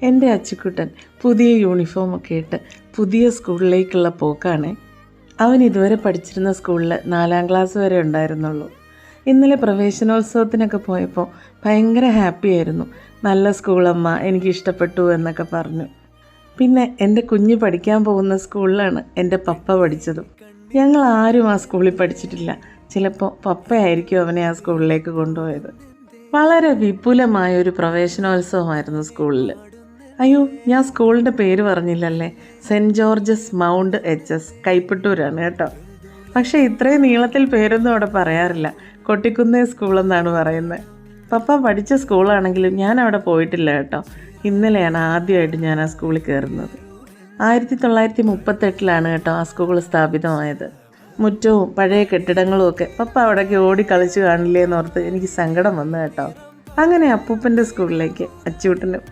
എൻ്റെ അച്ചുക്കുട്ടൻ പുതിയ യൂണിഫോമൊക്കെ ഇട്ട് പുതിയ സ്കൂളിലേക്കുള്ള പോക്കാണ്. അവൻ ഇതുവരെ പഠിച്ചിരുന്ന സ്കൂളിൽ 4ാം ക്ലാസ് വരെ ഉണ്ടായിരുന്നുള്ളൂ. ഇന്നലെ പ്രവേശനോത്സവത്തിനൊക്കെ പോയപ്പോൾ ഭയങ്കര ഹാപ്പി ആയിരുന്നു. നല്ല സ്കൂളമ്മ, എനിക്കിഷ്ടപ്പെട്ടു എന്നൊക്കെ പറഞ്ഞു. പിന്നെ എൻ്റെ കുഞ്ഞ് പഠിക്കാൻ പോകുന്ന സ്കൂളിലാണ് എൻ്റെ പപ്പ പഠിച്ചതും. ഞങ്ങൾ ആരും ആ സ്കൂളിൽ പഠിച്ചിട്ടില്ല. ചിലപ്പോൾ പപ്പയായിരിക്കും അവനെ ആ സ്കൂളിലേക്ക് കൊണ്ടുപോയത്. വളരെ വിപുലമായൊരു പ്രവേശനോത്സവമായിരുന്നു സ്കൂളിൽ. അയ്യോ, ഞാൻ സ്കൂളിൻ്റെ പേര് പറഞ്ഞില്ലല്ലേ. സെൻറ്റ് ജോർജസ് മൗണ്ട് HS, കൈപ്പട്ടൂരാണ് കേട്ടോ. പക്ഷേ ഇത്രയും നീളത്തിൽ പേരൊന്നും അവിടെ പറയാറില്ല. കൊട്ടിക്കുന്നേ സ്കൂളെന്നാണ് പറയുന്നത്. പപ്പ പഠിച്ച സ്കൂളാണെങ്കിലും ഞാൻ അവിടെ പോയിട്ടില്ല കേട്ടോ. ഇന്നലെയാണ് ആദ്യമായിട്ട് ഞാൻ ആ സ്കൂളിൽ കയറുന്നത്. 1938 കേട്ടോ ആ സ്കൂൾ സ്ഥാപിതമായത്. മുറ്റവും പഴയ കെട്ടിടങ്ങളും ഒക്കെ പപ്പ അവിടേക്ക് ഓടി കളിച്ച് കാണില്ലേ എന്നോർത്ത് എനിക്ക് സങ്കടം വന്നു കേട്ടോ. അങ്ങനെ അപ്പൂപ്പൻ്റെ സ്കൂളിലേക്ക് അച്ചൂട്ടനും